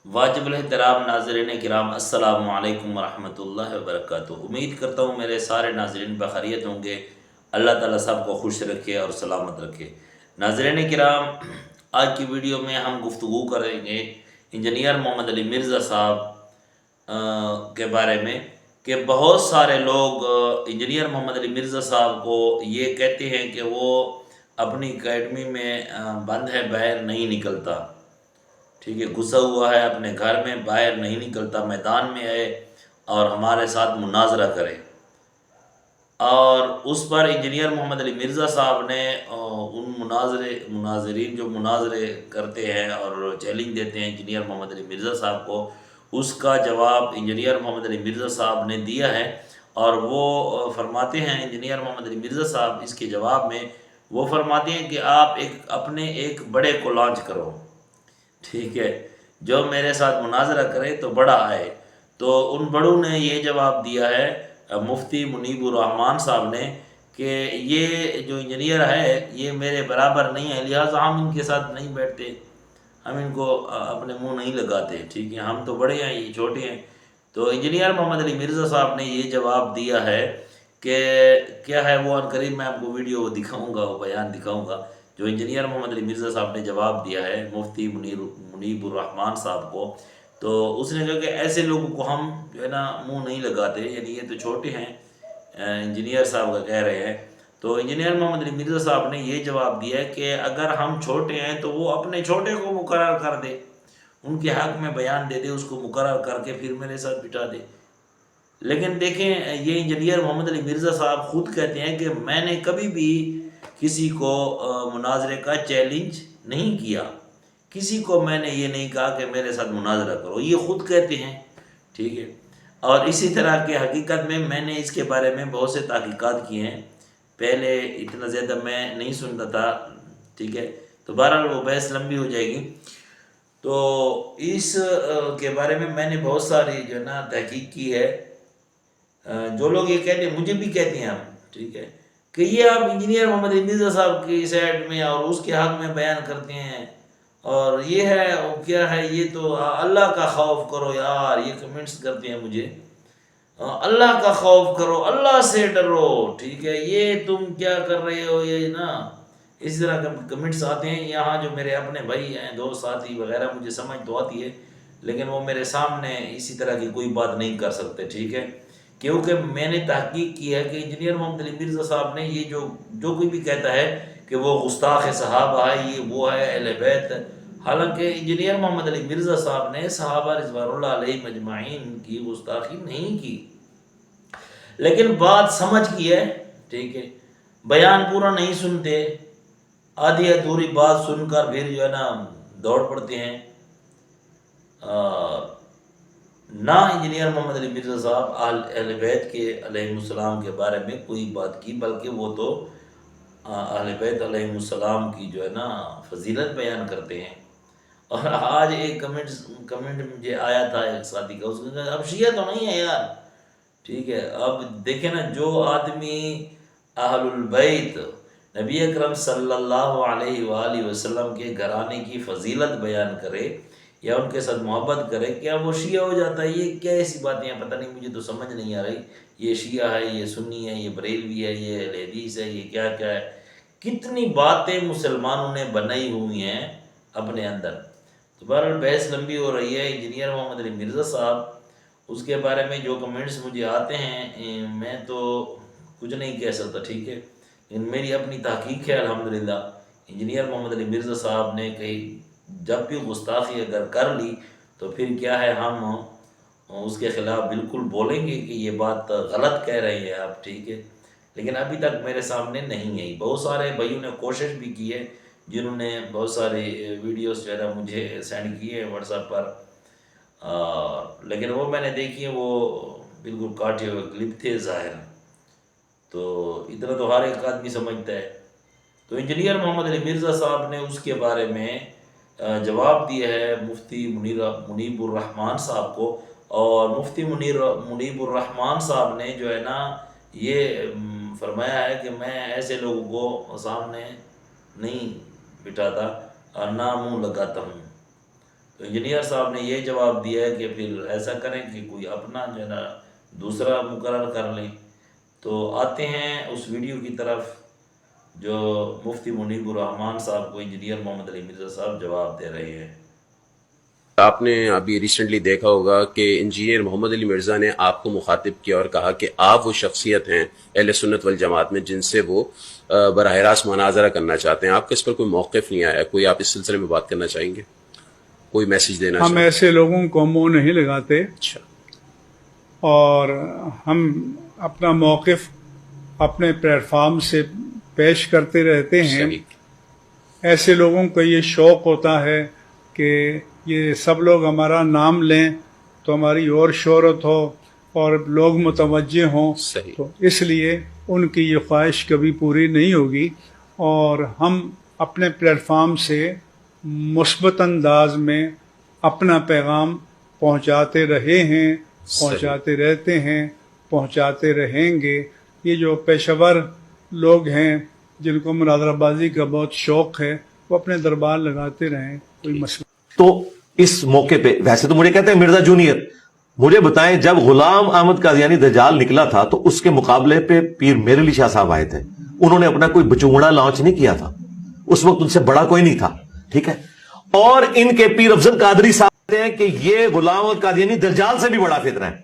واجب الاحترام ناظرین کرام، السلام علیکم ورحمۃ اللہ وبرکاتہ۔ امید کرتا ہوں میرے سارے ناظرین بخیریت ہوں گے۔ اللہ تعالیٰ سب کو خوش رکھے اور سلامت رکھے۔ ناظرین کرام، آج کی ویڈیو میں ہم گفتگو کریں گے انجینئر محمد علی مرزا صاحب کے بارے میں کہ بہت سارے لوگ انجینئر محمد علی مرزا صاحب کو یہ کہتے ہیں کہ وہ اپنی اکیڈمی میں بند ہے، باہر نہیں نکلتا، ٹھیک ہے، گھسا ہوا ہے اپنے گھر میں، باہر نہیں نکلتا، میدان میں آئے اور ہمارے ساتھ مناظرہ کرے۔ اور اس پر انجینئر محمد علی مرزا صاحب نے ان مناظرین جو مناظرے کرتے ہیں اور چیلنج دیتے ہیں انجینئر محمد علی مرزا صاحب کو، اس کا جواب انجینئر محمد علی مرزا صاحب نے دیا ہے۔ اور وہ فرماتے ہیں انجینئر محمد علی مرزا صاحب اس کے جواب میں وہ فرماتے ہیں کہ آپ اپنے ایک بڑے کو لانچ کرو، ٹھیک ہے، جو میرے ساتھ مناظرہ کرے تو بڑا آئے۔ تو ان بڑوں نے یہ جواب دیا ہے مفتی منیب الرحمان صاحب نے کہ یہ جو انجینئر ہے یہ میرے برابر نہیں ہے، لہٰذا ہم ان کے ساتھ نہیں بیٹھتے، ہم ان کو اپنے منہ نہیں لگاتے، ٹھیک ہے، ہم تو بڑے ہیں، یہ چھوٹے ہیں۔ تو انجینئر محمد علی مرزا صاحب نے یہ جواب دیا ہے کہ کیا ہے وہ عنقریب میں آپ کو ویڈیو دکھاؤں گا، وہ بیان دکھاؤں گا جو انجینئر محمد علی مرزا صاحب نے جواب دیا ہے مفتی منیب الرحمان صاحب کو۔ تو اس نے کہا کہ ایسے لوگوں کو ہم جو ہے نا منہ نہیں لگاتے، یعنی یہ تو چھوٹے ہیں، انجینئر صاحب کا کہہ رہے ہیں۔ تو انجینئر محمد علی مرزا صاحب نے یہ جواب دیا ہے کہ اگر ہم چھوٹے ہیں تو وہ اپنے چھوٹے کو مقرر کر دے، ان کے حق میں بیان دے دے، اس کو مقرر کر کے پھر میرے ساتھ بٹھا دے۔ لیکن دیکھیں یہ انجینئر محمد علی مرزا صاحب خود کہتے ہیں کہ میں نے کبھی بھی کسی کو مناظرے کا چیلنج نہیں کیا، کسی کو میں نے یہ نہیں کہا کہ میرے ساتھ مناظرہ کرو، یہ خود کہتے ہیں، ٹھیک ہے۔ اور اسی طرح کے حقیقت میں نے اس کے بارے میں بہت سے تحقیقات کیے ہیں، پہلے اتنا زیادہ میں نہیں سنتا تھا، ٹھیک ہے، تو بہرحال وہ بحث لمبی ہو جائے گی۔ تو اس کے بارے میں نے بہت ساری جو ہے نا تحقیق کی ہے۔ جو لوگ یہ کہتے ہیں، مجھے بھی کہتے ہیں ہم، ٹھیک ہے، کہ یہ آپ انجینئر محمد علی مرزا صاحب کی سائڈ میں اور اس کے حق میں بیان کرتے ہیں، اور یہ ہے اور کیا ہے، یہ تو اللہ کا خوف کرو یار، یہ کمنٹس کرتے ہیں مجھے، اللہ کا خوف کرو، اللہ سے ڈرو، ٹھیک ہے، یہ تم کیا کر رہے ہو، یہ نا اس طرح کمنٹس آتے ہیں۔ یہاں جو میرے اپنے بھائی ہیں، دوست ساتھی وغیرہ، مجھے سمجھ تو آتی ہے لیکن وہ میرے سامنے اسی طرح کی کوئی بات نہیں کر سکتے، ٹھیک ہے، کیونکہ میں نے تحقیق کی ہے کہ انجینئر محمد علی مرزا صاحب نے یہ جو کوئی بھی کہتا ہے کہ وہ گستاخ صحابہ ہے، یہ وہ ہے اہل بیت، حالانکہ انجینئر محمد علی مرزا صاحب نے صحابہ رضوان اللہ علیہ مجمعین کی گستاخی نہیں کی، لیکن بات سمجھ کی ہے، ٹھیک ہے، بیان پورا نہیں سنتے، آدھی ادھوری بات سن کر پھر جو ہے نا دوڑ پڑتے ہیں۔ نہ انجینئر محمد علی مرزا صاحب اہل بیت کے علیہ السلام کے بارے میں کوئی بات کی، بلکہ وہ تو اہل بیت علیہ السلام کی جو ہے نا فضیلت بیان کرتے ہیں۔ اور آج ایک کمنٹ مجھے آیا تھا ایک ساتھی کا، اس نے کہا اب شیعہ تو نہیں ہے یار، ٹھیک ہے، اب دیکھیں نا، جو آدمی اہل البیت نبی اکرم صلی اللہ علیہ وآلہ وسلم کے گھرانے کی فضیلت بیان کرے یا ان کے ساتھ محبت کرے، کیا وہ شیعہ ہو جاتا ہے؟ یہ کیا ایسی باتیں ہیں، پتہ نہیں، مجھے تو سمجھ نہیں آ رہی، یہ شیعہ ہے، یہ سنی ہے، یہ بریلوی ہے، یہ اہل حدیث ہے، یہ کیا کیا ہے، کتنی باتیں مسلمانوں نے بنائی ہوئی ہیں اپنے اندر۔ تو بہرحال بحث لمبی ہو رہی ہے۔ انجینئر محمد علی مرزا صاحب، اس کے بارے میں جو کمنٹس مجھے آتے ہیں میں تو کچھ نہیں کہہ سکتا، ٹھیک ہے، لیکن میری اپنی تحقیق ہے الحمدللہ۔ انجینئر محمد علی مرزا صاحب نے کہی جب بھی گستاخی اگر کر لی تو پھر کیا ہے، ہم اس کے خلاف بالکل بولیں گے کہ یہ بات غلط کہہ رہے ہیں آپ، ٹھیک ہے، لیکن ابھی تک میرے سامنے نہیں آئی۔ بہت سارے بھائیوں نے کوشش بھی کی ہے، جنہوں نے بہت ساری ویڈیوز جو ہے نا مجھے سینڈ کیے ہیں واٹس ایپ پر، لیکن وہ میں نے دیکھی ہیں، وہ بالکل کاٹے ہوئے کلپ تھے ظاہر، تو اتنا تو ہر ایک آدمی سمجھتا ہے۔ تو انجینئر محمد علی مرزا صاحب نے اس کے بارے میں جواب دیا ہے مفتی منیب الرحمان صاحب کو، اور مفتی منیب الرحمان صاحب نے جو ہے نا یہ فرمایا ہے کہ میں ایسے لوگوں کو سامنے نہیں بٹھاتا اور نہ منہ لگاتا ہوں۔ تو انجینئر صاحب نے یہ جواب دیا ہے کہ پھر ایسا کریں کہ کوئی اپنا جو ہے نا دوسرا مقرر کر لیں. تو آتے ہیں اس ویڈیو کی طرف جو مفتی منیب الرحمان صاحب کو انجینئر محمد علی مرزا صاحب جواب دے رہے ہیں. آپ نے ابھی ریسنٹلی دیکھا ہوگا کہ انجینئر محمد علی مرزا نے آپ کو مخاطب کیا اور کہا کہ آپ وہ شخصیت ہیں اہل سنت والجماعت میں جن سے وہ براہ راست مناظرہ کرنا چاہتے ہیں. آپ کا اس پر کوئی موقف نہیں آیا؟ کوئی آپ اس سلسلے میں بات کرنا چاہیں گے، کوئی میسج دینا چاہیں؟ ہم ایسے لوگوں کو منہ نہیں لگاتے، اچھا، اور ہم اپنا موقف اپنے پلیٹ فارم سے پیش کرتے رہتے ہیں. صحیح. ایسے لوگوں کو یہ شوق ہوتا ہے کہ یہ سب لوگ ہمارا نام لیں تو ہماری اور شہرت ہو اور لوگ متوجہ ہوں. صحیح. تو اس لیے ان کی یہ خواہش کبھی پوری نہیں ہوگی، اور ہم اپنے پلیٹ فارم سے مثبت انداز میں اپنا پیغام پہنچاتے رہے ہیں، پہنچاتے رہتے ہیں، پہنچاتے رہیں گے. یہ جو پیشہ ور لوگ ہیں جن کو مناظرہ بازی کا بہت شوق ہے وہ اپنے دربار لگاتے رہیں، کوئی مسئلہ. تو اس موقع پہ ویسے تو مجھے کہتے ہیں مرزا جونیئر، مجھے بتائیں جب غلام احمد قادیانی دجال نکلا تھا تو اس کے مقابلے پہ پیر میر علی شاہ صاحب آئے تھے. انہوں نے اپنا کوئی بچونگڑا لانچ نہیں کیا تھا، اس وقت ان سے بڑا کوئی نہیں تھا، ٹھیک ہے. اور ان کے پیر افضل قادری صاحب کہتے ہیں کہ یہ غلام احمد قادیانی دجال سے بھی بڑا فتنہ ہے.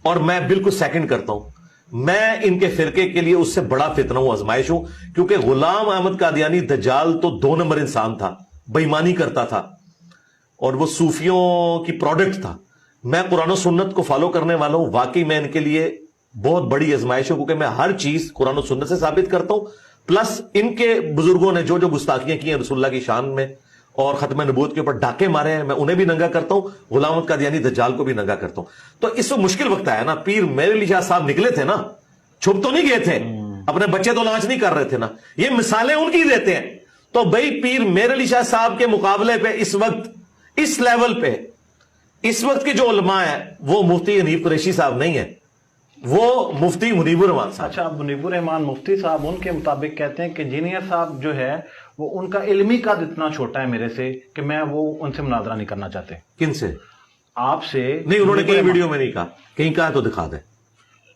اور میں بالکل سیکنڈ کرتا ہوں، میں ان کے فرقے کے لیے اس سے بڑا فتنہ ہوں، آزمائش ہوں، کیونکہ غلام احمد قادیانی دجال تو 2 نمبر انسان تھا، بے ایمانی کرتا تھا اور وہ صوفیوں کی پروڈکٹ تھا. میں قرآن و سنت کو فالو کرنے والا ہوں، واقعی میں ان کے لیے بہت بڑی آزمائش ہوں، کیونکہ میں ہر چیز قرآن و سنت سے ثابت کرتا ہوں، پلس ان کے بزرگوں نے جو جو گستاخیاں کی ہیں رسول اللہ کی شان میں اور ختم نبوت کے اوپر ڈاکے مارے ہیں، میں انہیں بھی ننگا کرتا ہوں، غلام احمد قادیانی دجال کو بھی ننگا کرتا ہوں. تو اس وقت مشکل وقت آیا نا، پیر میر علی شاہ صاحب نکلے تھے نا، چھپ تو نہیں گئے تھے، اپنے بچے تو لانچ نہیں کر رہے تھے نا، یہ مثالیں ان کی دیتے ہیں. تو بھائی پیر میر علی شاہ صاحب کے مقابلے پہ اس وقت اس لیول پہ اس وقت کے جو علماء ہیں وہ مفتی حنیف قریشی صاحب نہیں ہیں، وہ مفتی منیب الرحمان صاحب. اچھا، منیب الرحمان مفتی صاحب ان کے مطابق کہتے ہیں کہ انجینئر صاحب جو ہے وہ ان کا علمی قد اتنا چھوٹا ہے میرے سے کہ میں وہ ان سے مناظرہ نہیں کرنا چاہتے. کن سے؟ آپ سے نہیں، انہوں نے کہیں ویڈیو میں نہیں کہا، کہیں کہا تو دکھا دیں.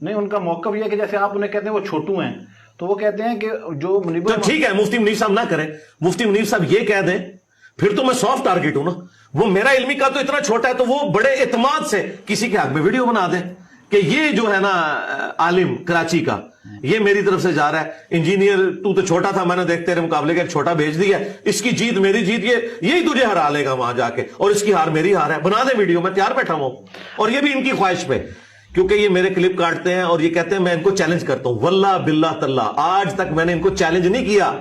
نہیں، ان کا موقف یہ ہے کہ جیسے آپ انہیں کہتے ہیں وہ چھوٹو ہیں، تو وہ کہتے ہیں کہ جو منیب تو ٹھیک ہے، مفتی منیب صاحب نہ کریں، مفتی منیب صاحب یہ کہہ دیں، پھر تو میں سافٹ ٹارگٹ ہوں نا. وہ میرا علمی کا تو اتنا چھوٹا ہے تو وہ بڑے اعتماد سے کسی کے حق میں ویڈیو بنا دیں کہ یہ جو ہے نا عالم کراچی کا، یہ میری طرف سے جا رہا ہے، انجینئر تو چھوٹا تھا، میں نے دیکھ تیرے مقابلے کا ایک چھوٹا بھیج دیا، اس کی جیت میری جیت، یہی تجھے ہرا لے گا وہاں جا کے، اور اس کی ہار میری ہار ہے. بنا دیں ویڈیو، میں تیار بیٹھا ہوں. اور یہ بھی ان کی خواہش پہ، کیونکہ یہ میرے کلپ کاٹتے ہیں اور یہ کہتے ہیں میں ان کو چیلنج کرتا ہوں. واللہ باللہ تاللہ آج تک میں نے ان کو چیلنج نہیں کیا.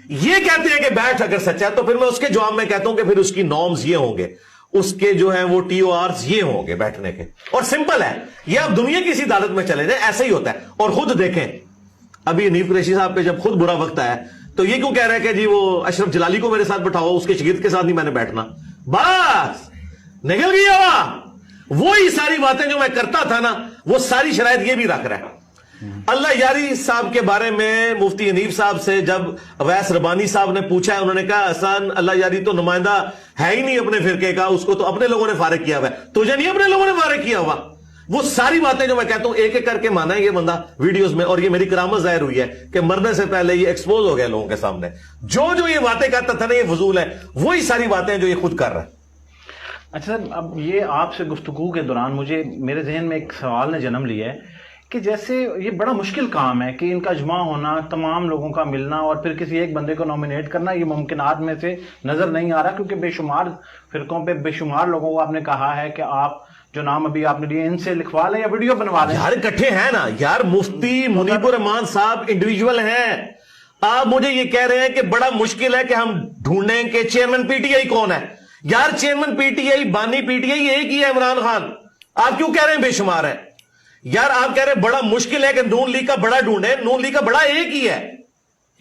یہ کہتے ہیں کہ بیٹھ اگر سچا ہے تو پھر میں اس کے جواب میں کہتا ہوں کہ پھر اس کی نارمز یہ ہوں گے، اس کے جو ہیں وہ ٹی او آرز یہ ہوں گے بیٹھنے کے. اور سمپل ہے یہ، آپ دنیا کی کسی عدالت میں چلے جائیں ایسا ہی ہوتا ہے. اور خود دیکھیں ابھی حنیف قریشی صاحب پہ جب خود برا وقت آیا تو یہ کیوں کہہ رہے کہ جی وہ اشرف جلالی کو میرے ساتھ بٹھاؤ، اس کے شاگرد کے ساتھ نہیں میں نے بیٹھنا. بس نکل گیا وہی ساری باتیں جو میں کرتا تھا نا، وہ ساری شرائط یہ بھی رکھ رہا ہے. اللہ یاری صاحب کے بارے میں مفتی حنیف صاحب سے جب اویس ربانی صاحب نے پوچھا ہے، انہوں نے کہا احسان اللہ یاری تو نمائندہ ہے ہی نہیں اپنے فرقے کا، اس کو تو اپنے لوگوں نے فارغ کیا ہوا ہے، تجھے نہیں اپنے لوگوں نے فارغ کیا ہوا. وہ ساری باتیں جو میں کہتا ہوں ایک ایک کر کے مانا ہے یہ بندہ ویڈیوز میں، اور یہ میری کرامت ظاہر ہوئی ہے کہ مرنے سے پہلے یہ ایکسپوز ہو گیا لوگوں کے سامنے. جو یہ باتیں کرتا تھا نا یہ فضول ہے، وہی ساری باتیں جو یہ خود کر رہا ہے. اچھا سر، اب یہ آپ سے گفتگو کے دوران میرے ذہن میں ایک سوال نے جنم لیا ہے کہ جیسے یہ بڑا مشکل کام ہے کہ ان کا اجماع ہونا، تمام لوگوں کا ملنا اور پھر کسی ایک بندے کو نومینیٹ کرنا، یہ ممکنات میں سے نظر نہیں آ رہا، کیونکہ بے شمار فرقوں پہ بے شمار لوگوں کو آپ نے کہا ہے کہ آپ جو نام ابھی آپ نے لیے ان سے لکھوا لیں یا ویڈیو بنوا لیں. یار اکٹھے ہیں نا یار، مفتی منیب الرحمان صاحب انڈیویجول ہیں. آپ مجھے یہ کہہ رہے ہیں کہ بڑا مشکل ہے کہ ہم ڈھونڈیں کہ چیئرمین پی ٹی آئی کون ہے. یار چیئرمین پی ٹی آئی، بانی پی ٹی آئی ایک ہی ہے، عمران خان. آپ کیوں کہہ رہے ہیں بے شمار ہے؟ یار آپ کہہ رہے ہیں بڑا مشکل ہے کہ نون لیگ کا بڑا ڈھونڈے، نون لیگ کا بڑا ایک ہی ہے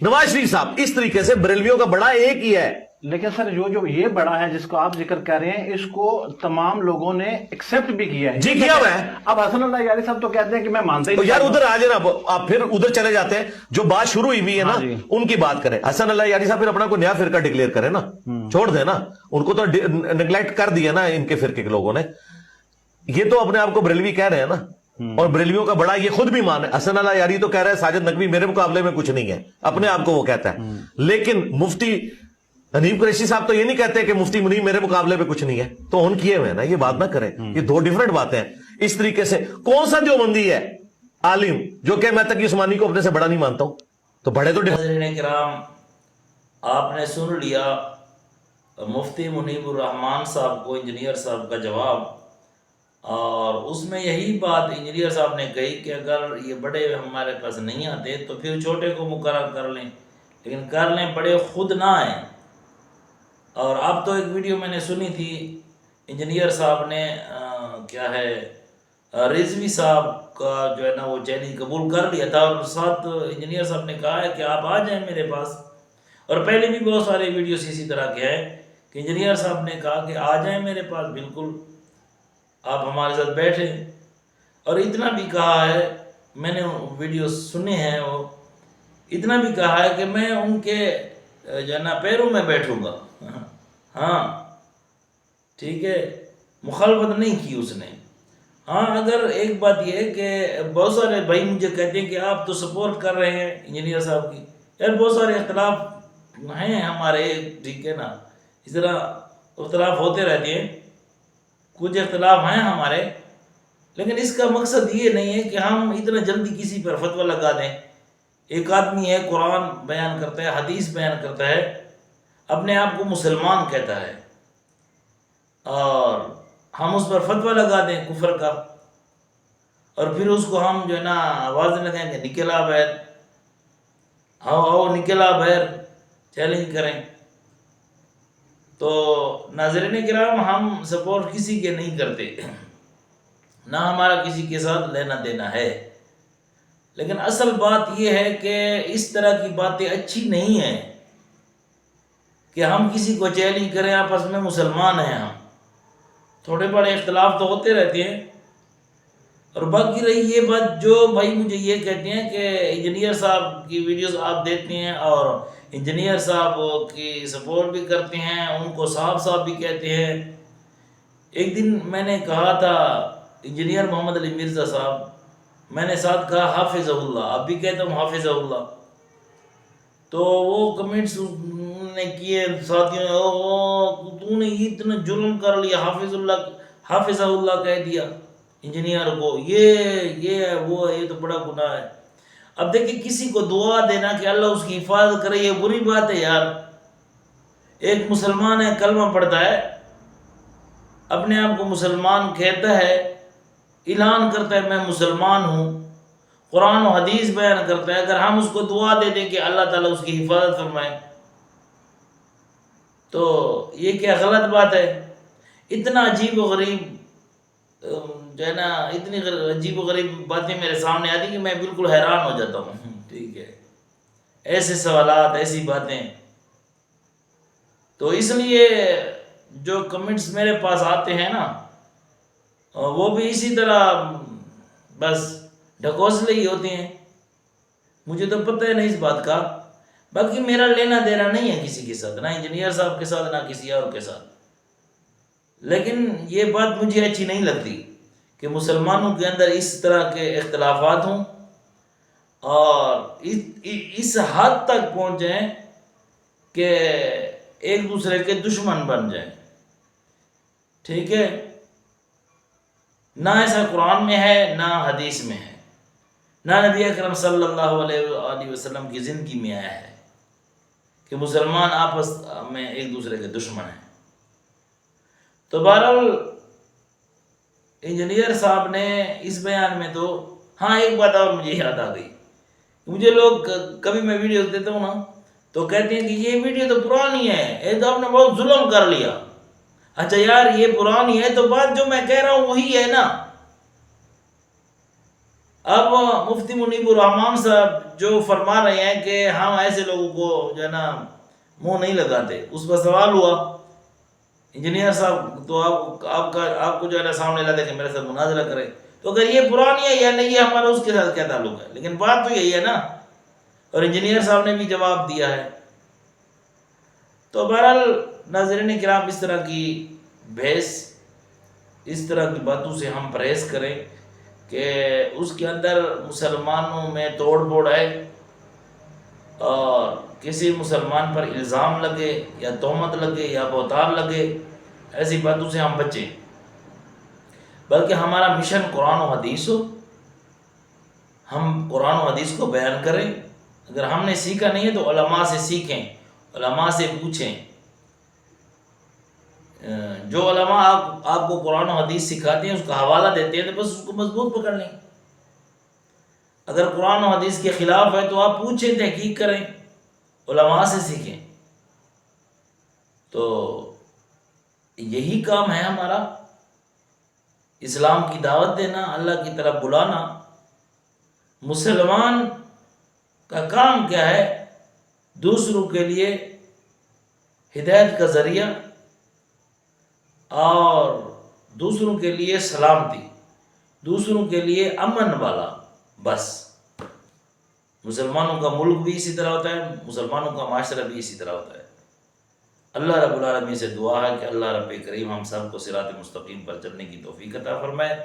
نواز شریف صاحب. اس طریقے سے بریلویوں کا بڑا ایک ہی ہے. لیکن سر جو یہ بڑا ہے جس کو آپ ذکر کر رہے ہیں، اس کو تمام لوگوں نے ایکسپٹ بھی کیا ہے. جی کیا ہوا ہے. اب حسن اللہ یاری صاحب تو کہتے ہیں کہ میں مانتا ہی تو نہیں. یار ادھر آ جائے نا، آپ پھر ادھر چلے جاتے ہیں. جو بات شروع ہوئی ہے نا ان کی بات کریں. حسن اللہ یاری صاحب پھر اپنا کوئی نیا فرقہ ڈکلیئر کرے نا، چھوڑ دیں نا. ان کو تو نیگلیکٹ کر دیا نا ان کے فرقے کے لوگوں نے. یہ تو اپنے آپ کو بریلوی کہہ رہے ہیں نا، اور بریلویوں کا بڑا یہ خود بھی مان ہے. حسن اللہ یاری تو کہہ رہا ہے ساجد نقوی میرے مقابلے میں کچھ نہیں ہے، اپنے آپ کو وہ کہتا ہے. لیکن مفتی حنیف قریشی صاحب تو یہ نہیں کہتے کہ مفتی منیر میرے مقابلے پہ کچھ نہیں ہے. تو ان کیے ہوئے نا، یہ بات نہ کریں. یہ دو ڈیفرنٹ باتیں ہیں. اس طریقے سے کون سا دیوبندی ہے عالم جو کہ میں تقی عثمانی کو اپنے سے بڑا نہیں مانتا ہوں؟ تو بڑے تو ناظرین کرام، آپ نے سن لیا مفتی منیب الرحمان صاحب کو انجینئر صاحب کا جواب، اور اس میں یہی بات انجینئر صاحب نے کہی کہ اگر یہ بڑے ہمارے پاس نہیں آتے تو پھر چھوٹے کو مقرر کر لیں، لیکن کر لیں بڑے خود نہ آئیں. اور اب تو ایک ویڈیو میں نے سنی تھی، انجینئر صاحب نے کیا ہے رضوی صاحب کا جو ہے نا وہ چیلنج قبول کر لیا تھا، اور ساتھ انجینئر صاحب نے کہا ہے کہ آپ آ جائیں میرے پاس. اور پہلے بھی بہت سارے ویڈیوز اسی طرح کے ہیں کہ انجینئر صاحب نے کہا کہ آ جائیں میرے پاس، بالکل آپ ہمارے ساتھ بیٹھیں. اور اتنا بھی کہا ہے، میں نے ویڈیوز سنے ہیں، وہ اتنا بھی کہا ہے کہ میں ان کے جو ہے نا پیروں میں بیٹھوں گا. ہاں ٹھیک ہے، مخالفت نہیں کی اس نے. ہاں اگر ایک بات یہ ہے کہ بہت سارے بھائی مجھے کہتے ہیں کہ آپ تو سپورٹ کر رہے ہیں انجینئر صاحب کی. یار بہت سارے اختلاف ہیں ہمارے، ٹھیک ہے نا، اس طرح اختلاف ہوتے رہتے ہیں، کچھ اختلاف ہیں ہمارے، لیکن اس کا مقصد یہ نہیں ہے کہ ہم اتنا جلدی کسی پر فتویٰ لگا دیں. ایک آدمی ہے قرآن بیان کرتا ہے، حدیث بیان کرتا ہے، اپنے آپ کو مسلمان کہتا ہے، اور ہم اس پر فتویٰ لگا دیں کفر کا، اور پھر اس کو ہم جو ہے نا آواز لگائیں کہ نکلا بیر، آؤ نکلا بیر، چیلنج کریں. تو ناظرین کرام، ہم سپورٹ کسی کے نہیں کرتے، نہ ہمارا کسی کے ساتھ لینا دینا ہے. لیکن اصل بات یہ ہے کہ اس طرح کی باتیں اچھی نہیں ہیں کہ ہم کسی کو چیلنج کریں، آپس میں مسلمان ہیں ہم. تھوڑے بڑے اختلاف تو ہوتے رہتے ہیں. اور باقی رہی یہ بات، جو بھائی مجھے یہ کہتے ہیں کہ انجینئر صاحب کی ویڈیوز آپ دیکھتے ہیں اور انجینئر صاحب کی سپورٹ بھی کرتے ہیں، ان کو صاحب بھی کہتے ہیں. ایک دن میں نے کہا تھا انجینئر محمد علی مرزا صاحب، میں نے ساتھ کہا حافظ اللہ، اب بھی کہتا ہوں حافظ اللہ. تو وہ کمنٹس نے کیے ساتھیوں نے، تو نے اتنا جرم کر لیا، حافظ اللہ کہہ دیا انجینئر کو، یہ وہ یہ تو بڑا گناہ ہے. اب دیکھیں کسی کو دعا دینا کہ اللہ اس کی حفاظت کرے، یہ بری بات ہے یار. ایک مسلمان ہے، کلمہ پڑھتا ہے، اپنے آپ کو مسلمان کہتا ہے، اعلان کرتا ہے میں مسلمان ہوں، قرآن و حدیث بیان کرتا ہے. اگر ہم اس کو دعا دے دیں کہ اللہ تعالیٰ اس کی حفاظت فرمائے، تو یہ کیا غلط بات ہے؟ اتنا عجیب و غریب جو ہے نا، اتنی عجیب و غریب باتیں میرے سامنے آتی کہ میں بالکل حیران ہو جاتا ہوں. ٹھیک ہے، ایسے سوالات، ایسی باتیں. تو اس لیے جو کمنٹس میرے پاس آتے ہیں نا، وہ بھی اسی طرح بس ڈھکوسلے ہی ہوتے ہیں. مجھے تو پتہ ہے نہیں اس بات کا. باقی میرا لینا دینا نہیں ہے کسی کے ساتھ، نہ انجینئر صاحب کے ساتھ، نہ کسی اور کے ساتھ. لیکن یہ بات مجھے اچھی نہیں لگتی کہ مسلمانوں کے اندر اس طرح کے اختلافات ہوں اور اس حد تک پہنچ جائیں کہ ایک دوسرے کے دشمن بن جائیں. ٹھیک ہے، نہ ایسا قرآن میں ہے، نہ حدیث میں ہے، نہ نبی اکرم صلی اللہ علیہ وآلہ وسلم کی زندگی میں آیا ہے کہ مسلمان آپس میں ایک دوسرے کے دشمن ہیں. تو بہرحال انجینئر صاحب نے اس بیان میں تو، ہاں ایک بات اور مجھے یاد آ گئی. مجھے لوگ کبھی میں ویڈیوز دیتا ہوں نا تو کہتے ہیں کہ یہ ویڈیو تو پرانی ہے، یہ تو آپ نے بہت ظلم کر لیا. اچھا یار، یہ پرانی ہے تو بات جو میں کہہ رہا ہوں وہی ہے نا. اب مفتی منیب الرحمان صاحب جو فرما رہے ہیں کہ ہم ایسے لوگوں کو جو ہے نا منہ نہیں لگاتے. اس پر سوال ہوا انجینئر صاحب تو آپ کو جو ہے نا سامنے لاتے کہ میرے ساتھ مناظرہ کرے. تو اگر یہ پرانی ہے یا نہیں ہے ہمارا اس کے ساتھ کیا تعلق ہے؟ لیکن بات تو یہی ہے نا. اور انجینئر صاحب نے بھی جواب دیا ہے. تو بہرحال ناظرین کرام اس طرح کی بحث اس طرح کی باتوں سے ہم پرہیز کریں کہ اس کے اندر مسلمانوں میں توڑ پھوڑ ہے اور کسی مسلمان پر الزام لگے یا تہمت لگے یا بہتان لگے، ایسی باتوں سے ہم بچیں. بلکہ ہمارا مشن قرآن و حدیث ہو، ہم قرآن و حدیث کو بیان کریں. اگر ہم نے سیکھا نہیں ہے تو علماء سے سیکھیں، علماء سے پوچھیں. جو علماء آپ کو قرآن و حدیث سکھاتے ہیں اس کا حوالہ دیتے ہیں تو بس اس کو مضبوط پکڑ لیں. اگر قرآن و حدیث کے خلاف ہے تو آپ پوچھیں، تحقیق کریں، علماء سے سیکھیں. تو یہی کام ہے ہمارا، اسلام کی دعوت دینا، اللہ کی طرف بلانا. مسلمان کا کام کیا ہے؟ دوسروں کے لیے ہدایت کا ذریعہ اور دوسروں کے لیے سلامتی، دوسروں کے لیے امن والا. بس مسلمانوں کا ملک بھی اسی طرح ہوتا ہے، مسلمانوں کا معاشرہ بھی اسی طرح ہوتا ہے. اللہ رب العالمین سے دعا ہے کہ اللہ رب کریم ہم سب کو صراط مستقیم پر چلنے کی توفیق عطا فرمائے.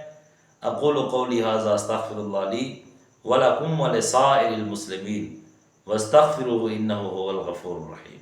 اقول قولی ھذا استغفر اللہ لی ولکم ولسائر المسلمین واستغفروہ انہ ھو الغفور الرحیم.